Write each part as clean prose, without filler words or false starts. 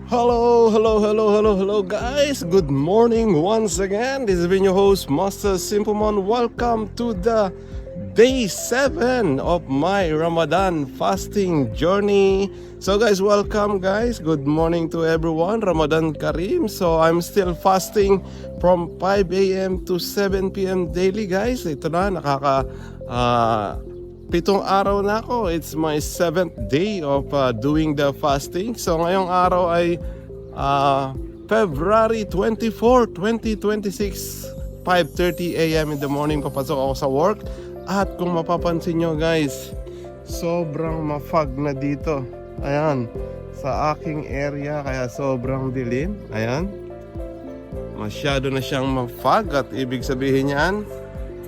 Hello guys! Good morning once again. This has been your host, Master Simplemon. Welcome to the day 7 of my Ramadan fasting journey. So guys, welcome guys. Good morning to everyone. Ramadan Kareem. So I'm still fasting from 5 a.m. to 7 p.m. daily guys. Ito na, pitong araw na ako. It's my 7th day of doing the fasting. So ngayong araw ay February 24, 2026, 5:30 a.m. in the morning. Papasok ako sa work. At kung mapapansin nyo guys, sobrang mafag na dito. Ayan, sa aking area, kaya sobrang dilim. Ayan, masyado na siyang mafag. At ibig sabihin yan,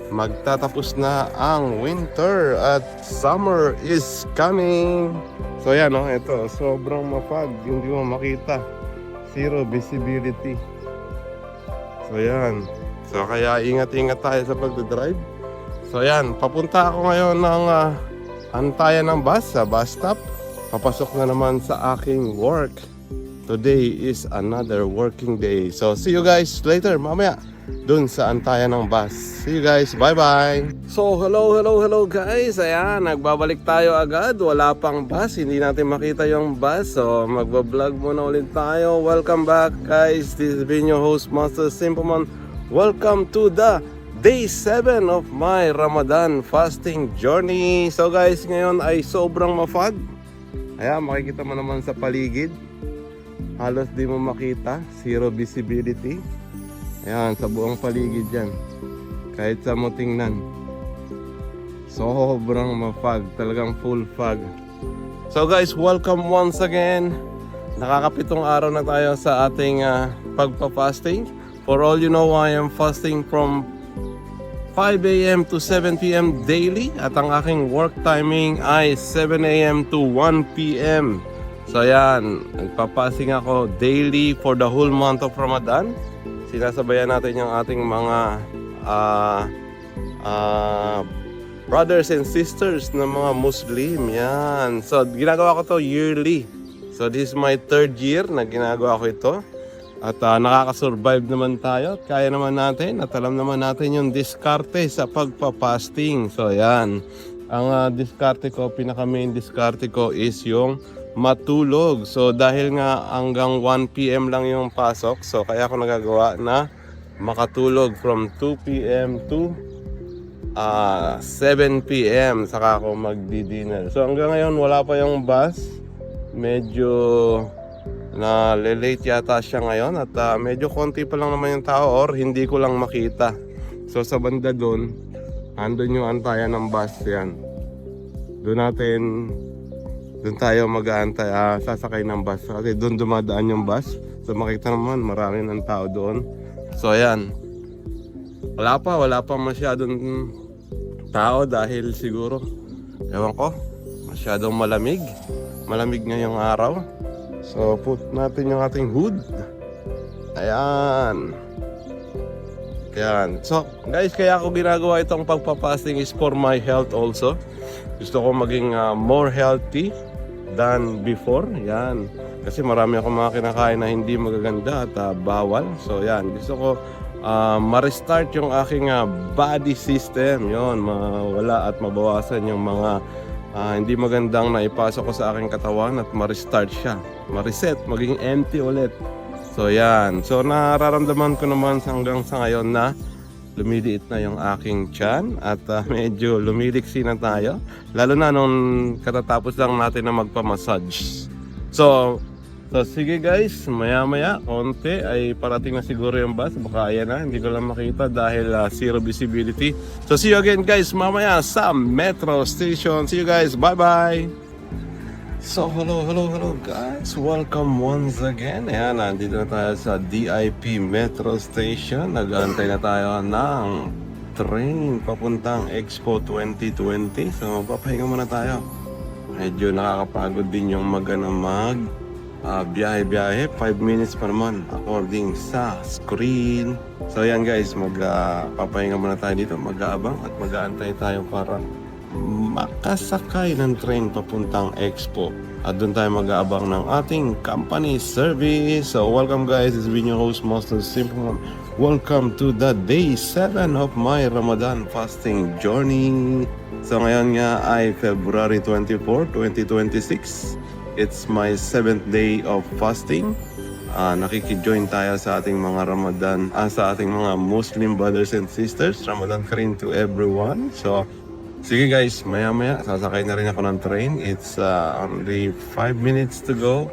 magtatapos na ang winter at summer is coming. So yan ito, sobrang mafag, hindi mo makita, zero visibility. So yan, so kaya ingat-ingat tayo sa pagdadrive. So yan, papunta ako ngayon ng antayan ng bus sa bus stop. Papasok na naman sa aking work. Today is another working day. So see you guys later, mamaya dun sa antayan ng bus. See you guys, bye bye. So hello guys. Ayan, nagbabalik tayo agad. Wala pang bus, hindi natin makita yung bus. So magbablog muna ulit tayo. Welcome back guys. This has been your host, Master Simplemon. Welcome to the day 7 of my Ramadan fasting journey. So guys, ngayon ay sobrang mafag. Ayan, makikita mo naman sa paligid, halos di mo makita, zero visibility. Ayan, sa buong paligid yan, kahit sa mo tingnan, sobrang mafag, talagang full fog. So guys, welcome once again. Nakakapitong araw na tayo sa ating pagpa-fasting. For all you know, I am fasting from 5 a.m. to 7 p.m. daily. At ang aking work timing ay 7 a.m. to 1 p.m. So yan, nagpapasing ako daily for the whole month of Ramadan. Sinasabayan natin yung ating mga brothers and sisters na mga Muslim. Yan. So ginagawa ko to yearly. So this is my 3rd year na ginagawa ko ito. At nakaka-survive naman tayo. Kaya naman natin. At alam naman natin yung diskarte sa pagpapasting. So yan. Ang diskarte ko, pinaka-main diskarte ko is yung matulog. So dahil nga hanggang 1 p.m. lang yung pasok, so kaya ako nagagawa na makatulog from 2 p.m. to 7 p.m. saka ako magdi-dinner. So hanggang ngayon wala pa yung bus. Medyo na late yata siya ngayon. At medyo konti pa lang naman yung tao, or hindi ko lang makita. So sa banda doon, andun yung antayan ng bus. Yan, doon tayo mag-aantay, sasakay ng bus kasi doon dumadaan yung bus. So makita naman marami ng tao doon. So ayan, wala pa masyadong tao dahil siguro, ewan ko, masyadong malamig ngayong araw. So put natin yung ating hood. Ayan. So guys, kaya ako ginagawa itong pagpapasting is for my health also. Gusto ko maging more healthy than before. Yan. Kasi marami akong mga kinakain na hindi magaganda at bawal. So yan, gusto ko ma-restart yung aking body system. Yon, mawala at mabawasan yung mga hindi magandang na ipasok ko sa aking katawan at ma-restart siya. Ma-reset, maging empty ulit. So yan. So nararamdaman ko naman hanggang sa ngayon na lumiliit na yung aking tiyan at medyo lumiliksi na tayo. Lalo na nung katatapos lang natin na magpa-massage. So sige guys, maya konti ay parating na siguro yung bus. Baka ayan na, hindi ko lang makita dahil zero visibility. So see you again guys mamaya sa Metro Station. See you guys, bye bye. So hello guys, welcome once again. Ayan, nandito na tayo sa DIP Metro Station. Nag-aantay na tayo ng train papuntang Expo 2020. So papahinga muna tayo. Medyo nakakapagod din yung biyahe 5 minutes pa naman according sa screen. So yan guys, papahinga muna tayo dito, mag-aabang at mag-aantay tayo para makasakay ng train papuntang Expo. at doon tayo mag-aabang ng ating company service. So welcome guys, this is your host Master Simple. Welcome to the day 7 of my Ramadan fasting journey. So ngayon nga ay February 24, 2026. It's my 7th day of fasting. Nakikijoin tayo sa ating mga Ramadan, sa ating mga Muslim brothers and sisters. Ramadan Kareem to everyone. So sige guys, maya sasakay na rin ako ng train. It's only 5 minutes to go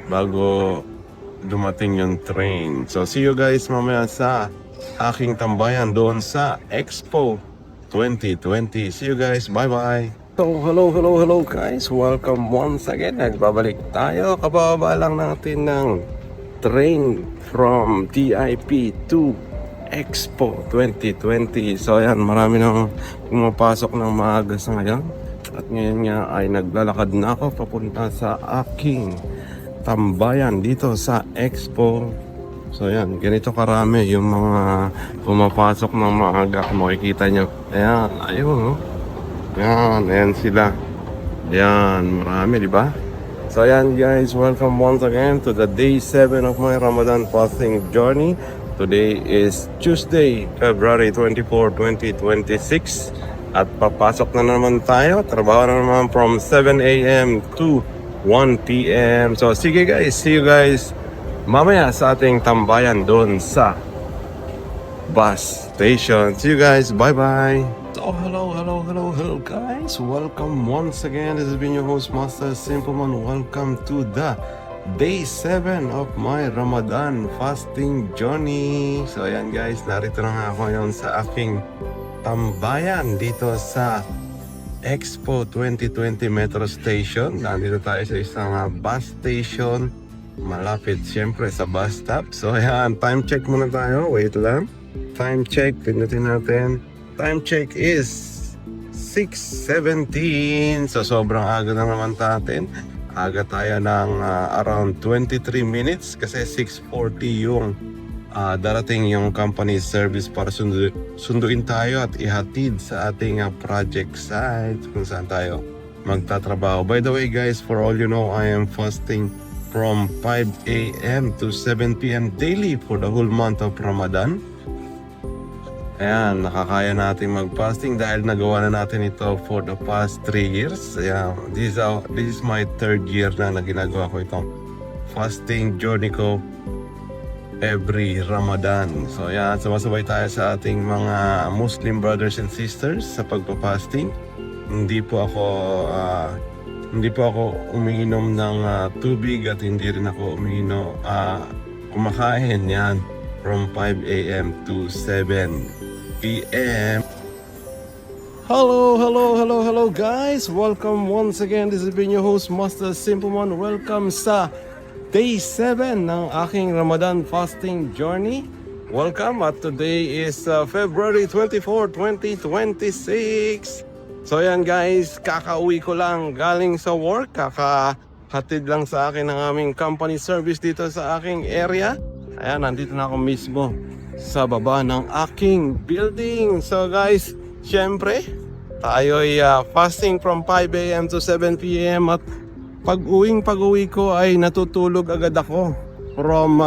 bago dumating yung train. So see you guys mamaya sa aking tambayan doon sa Expo 2020. See you guys, bye bye. So hello guys, welcome once again. Nagbabalik tayo, kababa lang natin ng train from TIP to Expo 2020. So ayan, marami nang pumapasok ng maaga sa ngayon. At ngayon nga ay naglalakad na ako papunta sa aking tambayan dito sa Expo. So ayan, ganito karami yung mga pumapasok ng maaga. Kung makikita nyo, ayan, ayun, ayan sila. Ayan, marami, di ba? So ayan guys, welcome once again to the day 7 of my Ramadan fasting journey. Today is Tuesday, February 24, 2026. At papasok na naman tayo. Trabaho na naman from 7 a.m. to 1 p.m. So sige guys, see you guys mamaya sa ating tambayan doon sa bus station. See you guys, bye bye. So hello guys, welcome once again. This has been your host Master Simpleman. Welcome to the day 7 of my Ramadan fasting journey. So ayan guys, narito na nga ako ngayon sa aking tambayan dito sa Expo 2020 Metro Station. Nandito tayo sa isang bus station, malapit siyempre sa bus stop. So ayan, time check muna tayo. Wait lang. Time check, pindutin natin. Time check is 6:17. So sobrang aga na naman natin. Aga tayo ng around 23 minutes kasi 6:40 yung darating yung company service para sunduin tayo at ihatid sa ating project site kung saan tayo magtatrabaho. By the way guys, for all you know, I am fasting from 5 a.m. to 7 p.m. daily for the whole month of Ramadan. Ayan, nakakaya natin mag-fasting dahil nagawa na natin ito for the past 3 years. Ayan, this is my 3rd year na ginagawa ko itong fasting journey ko every Ramadan. So ayan, sumasabay tayo sa ating mga Muslim brothers and sisters sa pagpa-fasting. Hindi po ako umiinom ng tubig at hindi rin ako kumakain yan from 5 a.m. to 7 p.m. Hello guys, welcome once again. This has been your host Master Simpleman. Welcome sa Day 7 ng aking Ramadan fasting journey. Welcome at today is February 24, 2026. So yan guys, kakauwi ko lang galing sa work. Kakahatid lang sa akin ng aming company service dito sa aking area. Ayan, nandito na ako mismo sa baba ng aking building. So guys, syempre tayo'y fasting from 5 a.m. to 7 p.m. at pag-uwi ko ay natutulog agad ako from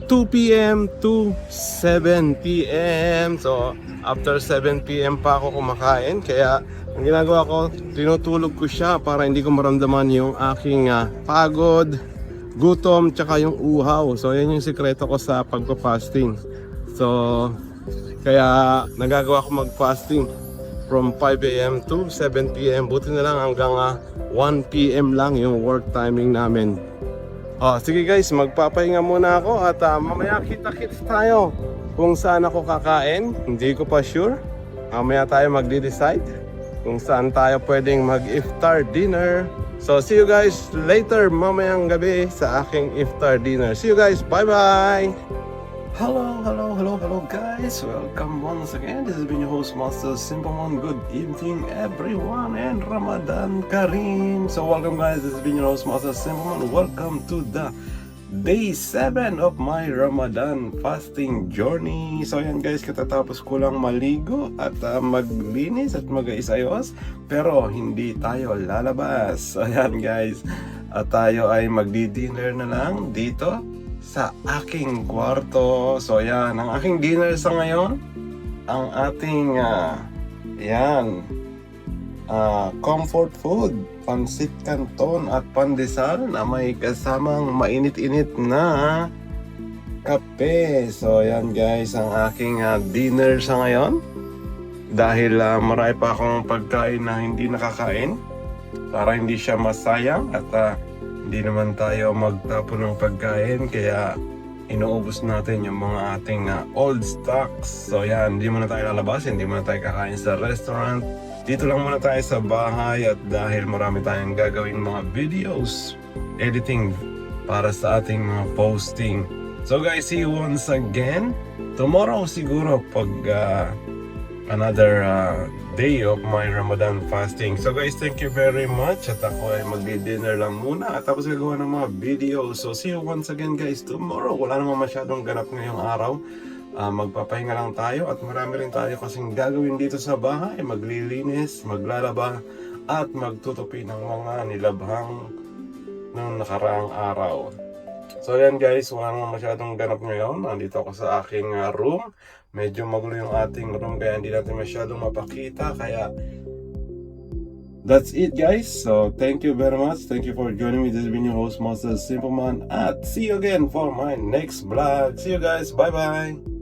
2 p.m. to 7 p.m. So after 7 p.m. pa ako kumakain. Kaya ang ginagawa ko, tinutulog ko siya para hindi ko maramdaman yung aking pagod, gutom, tsaka yung uhaw. So yan yung sikreto ko sa pagpa-fasting. So kaya nagagawa ko mag-fasting from 5 a.m. to 7 p.m. Buti na lang hanggang 1 p.m. lang yung work timing namin. Sige guys, magpapahinga muna ako at mamaya kita-kits tayo kung saan ako kakain. Hindi ko pa sure. Mamaya tayo magde-decide kung saan tayo pwedeng mag-iftar dinner. So see you guys later mamayang gabi sa aking iftar dinner. See you guys, bye bye! Hello guys, welcome once again. This has been your host Master Simpleman. Good evening everyone and Ramadan Kareem. So welcome guys, this has been your host Master Simpleman. Welcome to the Day 7 of my Ramadan fasting journey. So ayan guys, katatapos ko lang maligo at maglinis at mag-ayos, pero hindi tayo lalabas. So ayan guys, at tayo ay magdi-dinner na lang dito sa aking kwarto. So ayan, ang aking dinner sa ngayon, ang ating comfort food, pansit canton at pandesal na may kasamang mainit-init na kape. So ayan guys, ang aking dinner sa ngayon. Dahil marami pa akong pagkain na hindi nakakain, para hindi siya masayang at hindi naman tayo magtapon ng pagkain, kaya inuubos natin yung mga ating old stocks. So yan, hindi muna tayo lalabas, hindi muna tayo kakain sa restaurant. Dito lang muna tayo sa bahay, at dahil marami tayong gagawing mga videos, editing para sa ating mga posting. So guys, see you once again tomorrow siguro pag another day of my Ramadan fasting. So guys, thank you very much, at ako ay magdi-dinner lang muna at tapos gagawa ng mga videos. So see you once again guys tomorrow. Wala namang masyadong ganap ngayong araw. Magpapahinga lang tayo at marami rin tayo kasing gagawin dito sa bahay. Maglilinis, maglalaba at magtutupi ng mga nilabhang ng nakaraang araw. So yan guys, wala namang masyadong ganap ngayon. Nandito ako sa aking room. Medyo magulo yung ating room kaya hindi natin masyadong mapakita. Kaya that's it guys. So thank you very much. Thank you for joining me. This has been your host Master Simple Man. At see you again for my next vlog. See you guys. Bye bye.